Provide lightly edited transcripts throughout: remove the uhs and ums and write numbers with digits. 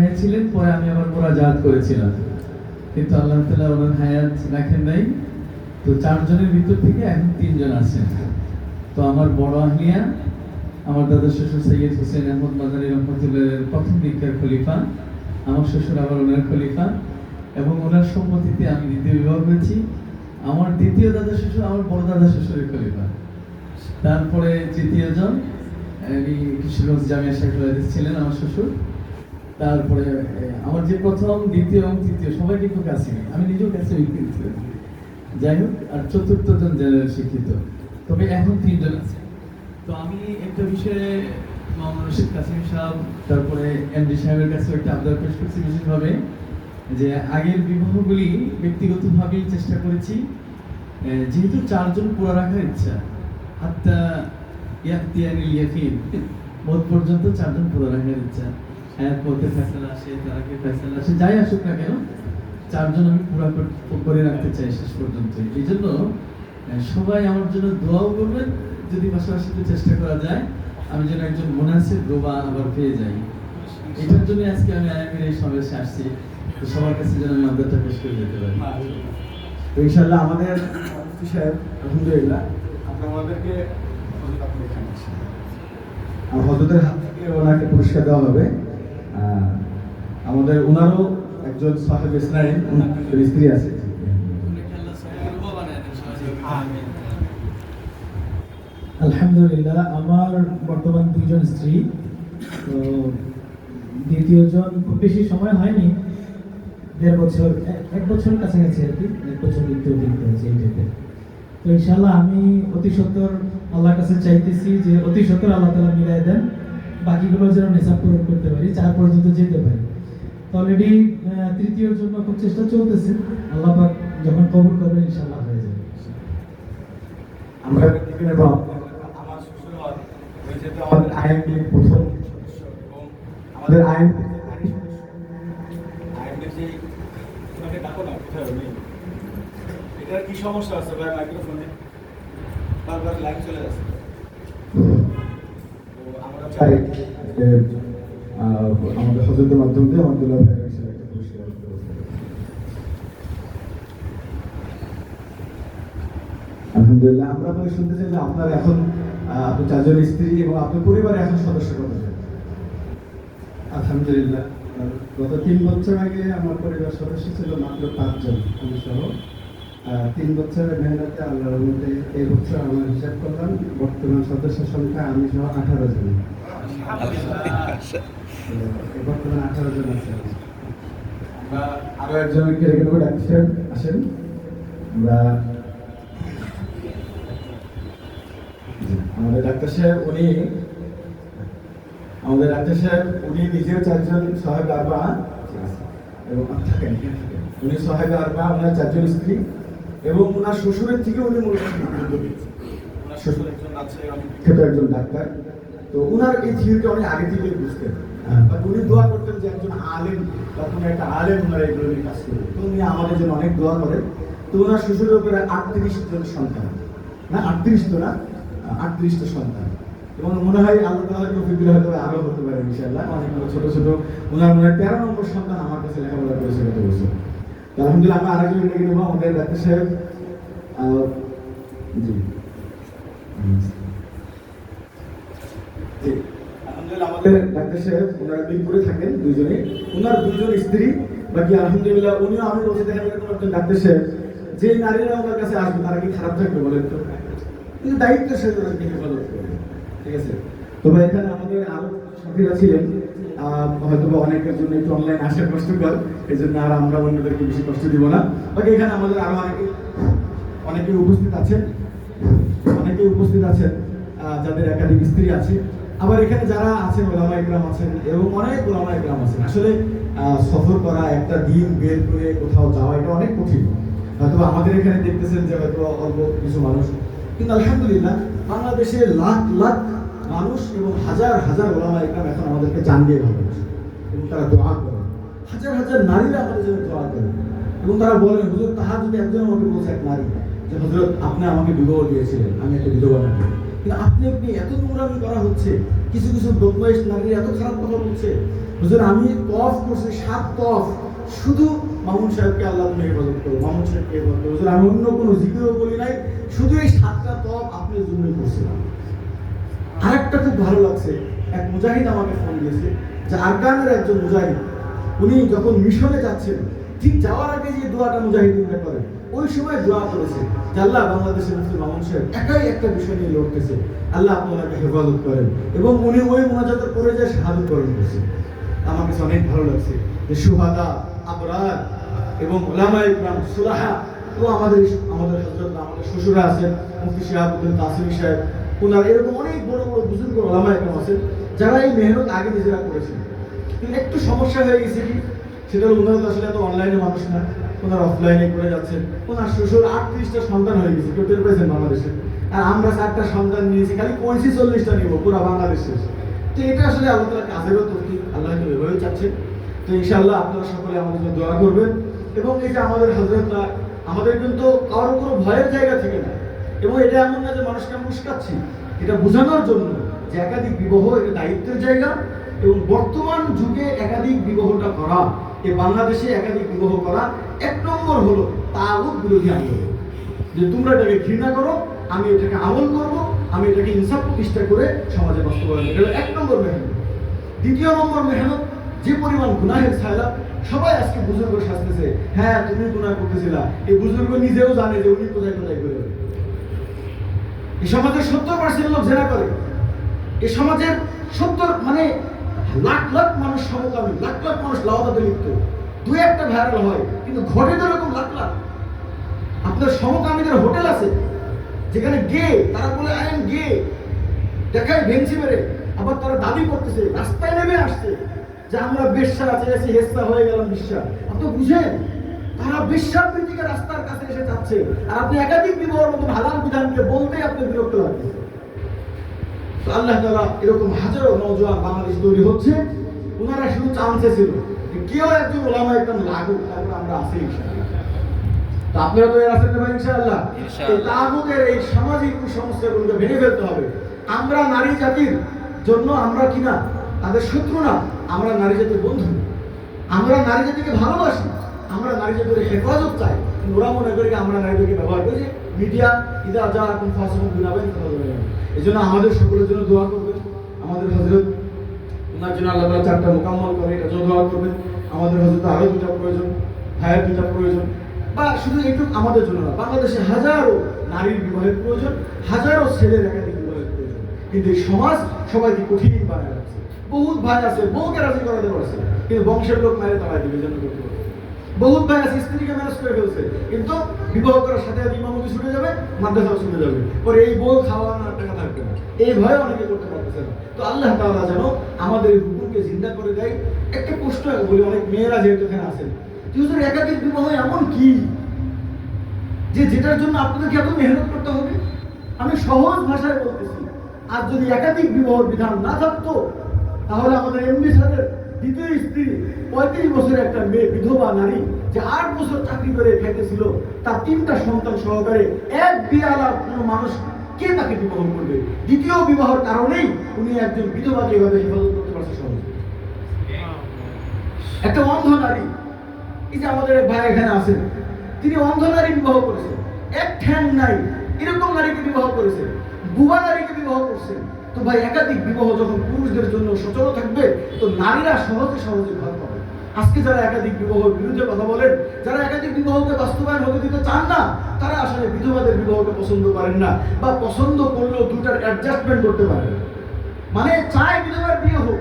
হয়েছিলেন, পরে আমি আবার মোরাজাত করেছিলাম, কিন্তু আল্লাহ তাআলা ওনার হায়াত রাখেন নাই। তো 4 জনের ভিতর থেকে এখন 3 জন আছেন। তো আমার বড় আহলিয়া, আমার দাদা শ্বশুর সৈয়দ হোসেন আহমদ মাদানী রহমতুল্লাহের প্রথম দিককার খলিফা, আমার শ্বশুর আবার ওনার খলিফা, এবং ওনার সম্মতিতে আমি দ্বিতীয় বিবাহ হয়েছি। আমার দ্বিতীয় দাদা শ্বশুর আমার বড় দাদা শ্বশুরের খলিফা। তারপরে তৃতীয় জন কিশোরগঞ্জ জামিয়া শাইখুল হাদিস ছিলেন আমার শ্বশুর। তারপরে আমার যে প্রথম, দ্বিতীয় এবং তৃতীয় সবাই কিন্তু কাছে, আমি নিজেও কাছে বিক্রিত। যাই হোক, আর চতুর্থ জন জেনারেল শিক্ষিত, তবে এখন 3 জন আছে। তো আমি একটা বিষয়ে মাওলানা রশিদ কাসিম সাহেব, তারপরে এমডি সাহেবের কাছে একটা আবদার পেশ করছি বিশেষভাবে, যে আগের বিবাহগুলি ব্যক্তিগতভাবেই চেষ্টা করেছি, যেহেতু 4 জন পুরা রাখার ইচ্ছা, হাত্তা ইয়াতিয়ানিল ইয়াকিন, মত পর্যন্ত 4 জন পুরা রাখার ইচ্ছা। হায়াত পথে ফয়সালা আসে, তারাকে ফয়সালা আসে, যাই আসুক না কেন, 4 জন আমি পুরা করে রাখতে চাই শেষ পর্যন্ত। এই জন্য সবাই আমার জন্য দোয়াও করবেন, যদি পাশাপাশি চেষ্টা করা যায় আমি যেন একজন মুনাসিব রোবা আবার পেয়ে যাই। এটার জন্য আজকে আমি আয়ামের এই সমাবেশে আসছি, তো সবার কাছে যেন আমি আবদারটা পেশ করে যেতে পারি। তো ইনশাআল্লাহ আমাদের মুফতি সাহেব আলহামদুলিল্লাহ আমাদেরকে আর হযরতের হাত থেকে ওনাকে পুরস্কার দেওয়া হবে। আমাদের ওনারও একজন সাহেব ইসলাম, ওনার স্ত্রী আছে। আলহামদুলিল্লাহ, আমার বর্তমান 2 জন স্ত্রী। তো দ্বিতীয় জন খুব বেশি সময় হয়নি, 1.5 বছর, 1 বছর কাছাকাছি আর কি, 1 বছর দ্বিতীয় হয়েছে এই টাইপের। তো ইনশাআল্লাহ আমি অতি সত্বর আল্লাহর কাছে চাইতেছি যে অতি সত্বর আল্লাহ তাআলা মিলাই দেন, বাকিগুলো যেন নেশা পূরণ করতে পারি, 4 পর্যন্ত যেতে পারি। তো অলরেডি তৃতীয়র জন্য খুব চেষ্টা চলতেছে, আল্লাহ পাক যখন কবুল করবেন ইনশাআল্লাহ হয়ে যাবে। আমরা আমার শ্বশুর যেহেতু আমাদের আইএমডি প্রথম এবং আমাদের আইএমডি যে ওনাকে ডাকো না, কোথায় উনি, এটার কি সমস্যা আছে ভাই? মাইক্রোফোনে বারবার লাইন চলে যাচ্ছে। তো আমরা চাই যে আমাদের হযরতের মাধ্যম দিয়ে আব্দুল্লাহ ভাইয়ের হিসেবে একটা পুরস্কার দিতে হবে। আলহামদুলিল্লাহ, আমরা আপনাকে শুনতে চাই যে আপনার এখন আপনি 4 জন স্ত্রী এবং আপনার পরিবারে এখন সদস্য কতজন? আলহামদুলিল্লাহ, গত 3 বছর আগে আমার পরিবার সদস্য ছিল মাত্র 5 জন, আমি সহ। 3 বছরের মেহনতে আল্লাহর রহমতে এই বছর আমার হিসাব করলাম বর্তমান সদস্য সংখ্যা আমি সহ 18 জন। বর্তমানে 18 জন আছে। আমরা আরো একজনকে রেখে দেবো, ডাক্তার সাহেব আসেন। আমরা আমাদের ডাক্তার সাহেব উনি নিজেও 4 জন সাহেব আরবা এবং থাকেন, উনি সাহেব আরবা, ওনার 4 জন স্ত্রী এবং ওনার শ্বশুরের থেকে উনি মূলত ওনার শ্বশুর একজন আছে বিখ্যাত একজন ডাক্তার। তো ওনার এই থিওরিটা অনেক আগে থেকে বুঝতেন, বাট উনি দোয়া করতেন যে একজন আলেম বা কোনো একটা আলেম ওনারা এগুলো নিয়ে কাজ করবে। তো উনি আমাদের জন্য অনেক দোয়া করেন। তো ওনার শ্বশুরের উপরে 38 জন সন্তান, না 38 তো না, 38টা সন্তান। এবং মনে হয় আল্লাহ তাআলার তৌফিক দিলে হয়তো আরো হতে পারে ইনশাআল্লাহ। অনেকগুলো ছোট ছোট ওনার মনে হয় 13 নম্বর সন্তান আমার কাছে লেখাপড়া করেছে গত বছর। তো আলহামদুলিল্লাহ, আমরা আরেকজন ডেকে নেবো, আমাদের ডাক্তার সাহেব। জি জি আলহামদুলিল্লাহ, আমাদের ডাক্তার সাহেব ওনারা মিরপুরে থাকেন দুজনে, ওনার 2 জন স্ত্রী, বাকি আলহামদুলিল্লাহ উনিও আমি বলছি দেখেন এরকম একজন ডাক্তার সাহেব, যে নারীরা ওনার কাছে আসবে তারা কি খারাপ থাকবে বলেন তো? কিন্তু দায়িত্ব সে ওনাকে হেফাজত করবে, ঠিক আছে? তবে এখানে আমাদের আরো সাথীরা ছিলেন, হয়তো অনেকের জন্য একটু অনলাইন আসা কষ্টকর, এই জন্য আর আমরা অন্যদেরকে বেশি কষ্ট দিব না। বাকি এখানে আমাদের আরো অনেকে উপস্থিত আছেন, যাদের একাধিক স্ত্রী আছে। আবার এখানে যারা আছেন ওলামা ইকরাম আছেন এবং অনেক ওলামা ইকরাম আছেন। আসলে সফর করা, একটা দিন বের করে কোথাও যাওয়া, এটা অনেক কঠিন। হয়তো আমাদের এখানে দেখতেছেন যে হয়তো অল্প কিছু মানুষ, কিন্তু আলহামদুলিল্লাহ বাংলাদেশের লাখ লাখ মানুষ এবং হাজার হাজার ওলামা ইকরাম এখন আমাদেরকে জান দিয়ে ভালোবাসে এবং তারা দোয়া করে। হাজার হাজার নারীরা আমাদের জন্য দোয়া করে এবং তারা বলেন, হুজুর তাহাজ্জুদে একজন আমাকে বলছে, এক নারী, যে হযরত আপনি আমাকে বিবাহ দিয়েছিলেন, আমি একটা বিধবা নারী, কিন্তু আপনি এত নোংরামি করা হচ্ছে, কিছু কিছু বদমাইশ নারী এত খারাপ কথা বলছে, হুজুর আমি তফ করছি 7 তফ, শুধু মামুন সাহেবকে আল্লাহ তুমি হেফাজত করো, মামুন সাহেবকে হেফাজত করো। হুজুর আমি অন্য কোনো জিকিরও বলি নাই, শুধু এই 7টা তফ আপনার জন্যই করছিলাম। আরেকটা খুব ভালো লাগছে, এক মুজাহিদ আমাকে ফোন দিয়েছে যে আরকানের একজন মুজাহিদ, উনি যখন মিশনে যাচ্ছেন ঠিক যাওয়ার আগে যে দোয়াটা মুজাহিদিনরা করে, ওই সময় দোয়া করেছে যে আল্লাহ বাংলাদেশের মুফতি মামুন সাহেব একাই একটা বিষয় নিয়ে লড়তেছে, আল্লাহ আপনি ওনাকে হেফাজত করেন, এবং উনি ওই মোনাজাতের পরে যে শাহাদত বরণ করছে। আমার কাছে অনেক ভালো লাগছে যে সুহাদা, আবরার এবং ওলামা ইকরাম, সুলাহা, তো আমাদের হযরত আমাদের শ্বশুরা আছেন মুফতি শিহাবুদ্দিন তাসিমি সাহেব, ওনার এরকম অনেক বড় বড় বুজুর্গ ওলামা ইকরাম আছেন যারা এই মেহনত আগে নিজেরা করেছেন। কিন্তু একটু সমস্যা হয়ে গেছে কি, সেটা হলো ওনারা তো আসলে এত অনলাইনে মানুষ না, ওনারা অফলাইনে করে যাচ্ছেন। ওনার শ্বশুর 38টা সন্তান হয়ে গেছে, কেউ টের পেয়েছেন বাংলাদেশে, আর আমরা 4টা সন্তান নিয়েছি, খালি কইছি 40টা নিব পুরো বাংলাদেশে। তো এটা আসলে আল্লাহ তাআলা কাজেরও তৌফিক, আল্লাহ তো এভাবেই চাচ্ছে। তো ইনশাআল্লাহ আপনারা সকলে আমাদের জন্য দোয়া করবেন। এবং এই যে আমাদের হযরতরা, আমাদের কিন্তু কারো কোনো ভয়ের জায়গা থেকে না, এবং এটা এমন না যে মানুষকে আমি উস্কাচ্ছি, এটা বোঝানোর জন্য যে একাধিক বিবাহ এটা দায়িত্বের জায়গা, এবং বর্তমান যুগে একাধিক বিবাহটা করা, এই বাংলাদেশে একাধিক বিবাহ করা 1 নম্বর হলো তাগুত বিরোধী আন্দোলন। যে তোমরা এটাকে ঘৃণা করো, আমি এটাকে আমল করব, আমি এটাকে ইনসাফ প্রতিষ্ঠা করে সমাজে বাস্তবায়ন, এটা হলো 1 নম্বর মেহনত। 2 নম্বর মেহনত, যে পরিমাণ গুনাহের ছায়া সবাই আজকে বুজুর্গ শাস্তেছে, হ্যাঁ তুমি গুনাহ করতেছিলা, এই বুজুর্গ নিজেও জানে যে উনি কোথায় কোথায় করে। এই সমাজের 70% লোক জেনা করে, এই সমাজের 70 মানে লাখ লাখ মানুষ সমকামী, লাখ লাখ মানুষ লাওয়াতে লিপ্ত, 2-1টা ভাইরাল হয়, কিন্তু ঘটে তো এরকম লাখ লাখ। আপনার সমকামীদের হোটেল আছে যেখানে গে, তারা বলে আই এম গে, দেখায় ভেঙচি মেরে, আবার তারা দাবি করতেছে, রাস্তায় নেমে আসছে যে আমরা বেশ্যা আছে, এসে হেস্তা হয়ে গেলাম বেশ্যা। আপনি বুঝেন, তারা বেশ্যার প্রীতিকে রাস্তার কাছে এসে যাচ্ছে, আর আপনি একাধিক বিবাহের মতন হালাল বিধানকে বলতেই আপনি বিরক্ত লাগছে। তো আল্লাহ তাআলা এরকম হাজারো নওজোয়ান বাংলাদেশ তৈরি হচ্ছে, ওনারা শুধু চান্সে ছিল যে কেউ একজন ওলামা একদম লাগুক, তারপর আমরা আসি ইনশাআল্লাহ। তো আপনারা তো এর আছেন ভাই ইনশাআল্লাহ। এই তাগুতের এই সামাজিক কুসংস্কারগুলোকে ভেঙে ফেলতে হবে। আমরা নারী জাতির জন্য আমরা কিনা তাদের শত্রু না, আমরা নারী জাতির বন্ধু, আমরা নারী জাতিকে ভালোবাসি, আমরা নারী জাতির হেফাজত চাই। ওরা মনে করে আমরা নারীদেরকে ব্যবহার করি যে মিডিয়া ইদা যা এখন ফাসিল বিনাবেন। এই জন্য আমাদের সকলের জন্য দোয়া করবেন, আমাদের হযরত ওনার জন্য আল্লাহ তাআলা 4টা মোকাম্মল করে এটা জন্য দোয়া করবেন। আমাদের হযরত আরো 2টা প্রয়োজন, ভাইয়ের 2টা প্রয়োজন, বা শুধু একটু আমাদের জন্য না, বাংলাদেশে হাজারো নারীর বিবাহের প্রয়োজন, হাজারো ছেলের একাধিক বিবাহের প্রয়োজন। কিন্তু এই সমাজ সবাইকে কঠিন বানায় রাখছে। বহুত ভাই আছে বউকে রাজি করাতে পারছে, কিন্তু বংশের লোক মেরে তাড়াই দিবে জন্য করতে পারছে। বহুত ভাই আছে স্ত্রীকে ম্যানেজ করে ফেলছে, কিন্তু বিবাহ করার সাথে ইমামতি ছুটে যাবে, মাদ্রাসাও ছুটে যাবে, পরে এই বউ খাওয়ানোর টাকা থাকবে না, এই ভয়ে অনেকে করতে পারতেছে না। তো আল্লাহ তাআলা যেন আমাদের এই হুকুমকে জিন্দা করে দেয়। একটা প্রশ্ন বলি, অনেক মেয়েরা যেহেতু এখানে আছেন, হুজুর একাধিক বিবাহ এমন কি যে যেটার জন্য আপনাদেরকে এত মেহনত করতে হবে? আমি সহজ ভাষায় বলতেছি, আর যদি একাধিক বিবাহের বিধান না থাকতো, তাহলে আমাদের এমডি স্যারের 2য় স্ত্রী 35 বছরের একটা মেয়ে বিধবা নারী যে 8 বছর চাকরি করে খাইতেছিল, তার 3টা সন্তান সহকারে এক বিয়ালা কোনো মানুষ কে তাকে বিবাহ করবে? 2য় বিবাহের কারণেই উনি একজন বিধবাকে এভাবে হেফাজত করতে পারছে সহজে। একটা অন্ধ নারী, এই যে আমাদের এক ভাই এখানে আছেন, তিনি অন্ধ নারী বিবাহ করেছেন, এক ঠ্যাং নাই এরকম নারীকে বিবাহ করেছেন, বুবা নারীকে বিবাহ করছেন। তো ভাই একাধিক বিবাহ যখন পুরুষদের জন্য সচল থাকবে, তো নারীরা সহজে সহজে ঘর পাবে। আজকে যারা একাধিক বিবাহের বিরুদ্ধে কথা বলেন, যারা একাধিক বিবাহকে বাস্তবায়ন হতে দিতে চান না, তারা আসলে বিধবাদের বিবাহকে পছন্দ করেন না, বা পছন্দ করলেও 2টার অ্যাডজাস্টমেন্ট করতে পারেন। মানে চায় বিধবার বিয়ে হোক,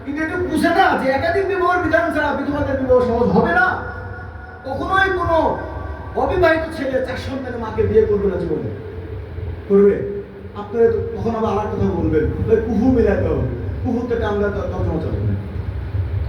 কিন্তু একটু বুঝে না যে একাধিক বিবাহের বিধান ছাড়া বিধবাদের বিবাহ সহজ হবে না। কখনোই কোনো অবিবাহিত ছেলে 4 সন্তানের মাকে বিয়ে করবে না জীবনে, করবে? আপনারা তখন আবার আর কথা বলবেন, কুহু মিলাতে হবে, কুহুর থেকে আমরা তর্জমা চালাবো।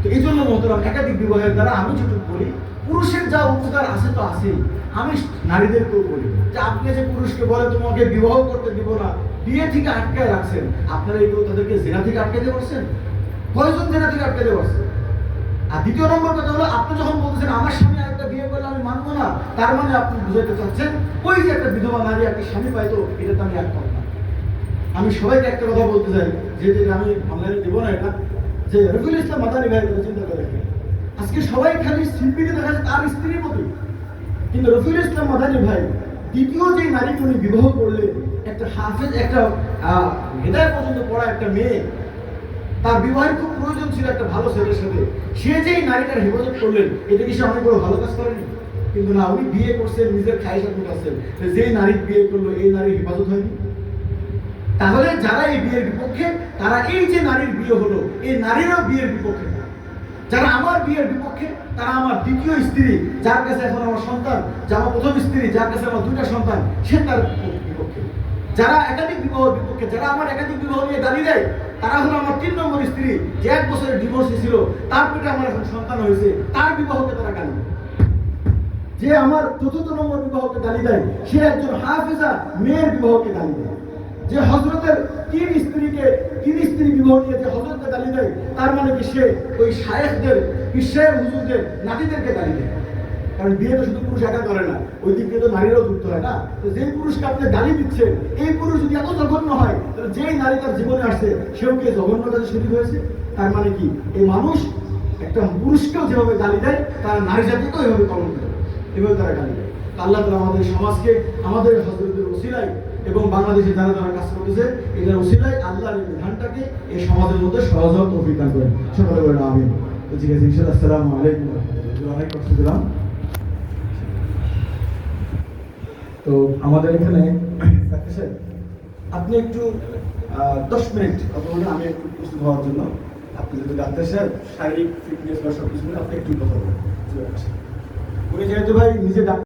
তো এই জন্য মহতরম, একাধিক বিবাহের দ্বারা আমি যেটুকু বলি, পুরুষের যা উপকার আছে তো আছেই, আমি নারীদেরকেও বলি যে আপনি যে পুরুষকে বলে তোমাকে বিবাহ করতে দিব না, বিয়ে থেকে আটকায় রাখছেন, আপনারা এগুলো তাদেরকে জেনা থেকে আটকাতে পারছেন? কয়জন জেনা থেকে আটকাতে পারছেন? আর 2য় নম্বর কথা হলো, আপনি যখন বলতেছেন আমার স্বামী আরেকটা বিয়ে করলে আমি মানবো না, তার মানে আপনি বুঝাতে চাচ্ছেন ওই যে একটা বিধবা নারী একটা স্বামী পাইতো, এটা তো আমি একমত না। আমি সবাইকে একটা কথা বলতে চাই, যেহেতু আমি অনলাইনে দেবো না এটা, যে রফিকুল ইসলাম মাদানী ভাইয়ের কথা চিন্তা করে দেখেন, আজকে সবাই খালি শিল্পীকে দেখা যাচ্ছে তার স্ত্রীর মতোই, কিন্তু রফিকুল ইসলাম মাদানী ভাই দ্বিতীয় যে নারীকে উনি বিবাহ করলেন, একটা হাফেজ, একটা হেদায়েত পর্যন্ত পড়া একটা মেয়ে, তার বিবাহের খুব প্রয়োজন ছিল একটা ভালো ছেলের সাথে, সে যেই নারীটার হেফাজত করলেন, এটা কি সে অনেক বড় ভালো কাজ করেনি? কিন্তু না, উনি বিয়ে করছেন, নিজের খাইশাত মেটাচ্ছেন, যেই নারী বিয়ে করলো এই নারীর হেফাজত হয়নি। তাহলে যারা এই বিয়ের বিপক্ষে, তারা এই যে নারীর বিয়ে হলো, এই নারীরও বিয়ের বিপক্ষে না। যারা আমার বিয়ের বিপক্ষে, তারা আমার দ্বিতীয় স্ত্রী, যার কাছে এখন আমার সন্তান, যে আমার প্রথম স্ত্রী, যার কাছে আমার দুইটা সন্তান, সে তার বিপক্ষে। যারা একাধিক বিবাহের বিপক্ষে, যারা আমার একাধিক বিবাহ নিয়ে দাঁড়িয়ে দেয়, তারা হলো আমার 3 নম্বর স্ত্রী, যে 1 বছরের ডিভোর্সে ছিল, তার পেটে আমার এখন সন্তান হয়েছে, তার বিবাহকে তারা গালি দেয়। যে আমার 4র্থ নম্বর বিবাহকে গালি দেয়, সে একজন হাফেজা মেয়ের বিবাহকে গালি দেয়। যে হযরতের 3 স্ত্রী বিবাহ নিয়ে যে হযরতকে গালি দেয়, তার মানে কি সে ওই শায়েখদের, বিশ্বায়ের হুজুরদের নাতিদেরকে গালি দেয়। কারণ বিয়ে তো শুধু পুরুষ একা করে না, ওই দিক দিয়ে তো নারীরাও যুক্ত হয় না। তো যেই পুরুষকে আপনি গালি দিচ্ছেন, এই পুরুষ যদি এত জঘন্য হয়, তাহলে যেই নারী তার জীবনে আসছে, সেও কি জঘন্য কাজে শরীর হয়েছে? তার মানে কি এই মানুষ একটা পুরুষকেও যেভাবে গালি দেয়, তারা নারী জাতিকেও এভাবে কলঙ্ক দেয়, এভাবে তারা গালি দেয়। আল্লাহ তাআলা আমাদের সমাজকে, আমাদের হযরতের ওসিলায় এবং বাংলাদেশে যারা যারা কাজ করতেছে, এদের ওসিলায় আল্লাহর এই বিধানটাকে এই সমাজের মধ্যে সহজ হওয়ার তৌফিক দান করেন। সকলে বলেন আমিন। তো ঠিক আছে, ইনশাআল্লাহ। আসসালামু আলাইকুম ওয়া রাহমাতুল্লাহি। অনেক কষ্ট দিলাম। তো আমাদের এখানে আপনি একটু 10 মিনিট অথবা আমি একটু প্রস্তুত হওয়ার জন্য, আপনি যদি ডাক্তার সাহেব শারীরিক ফিটনেস বা সব কিছু আপনি একটু কথা বলেন। উনি যেহেতু ভাই নিজে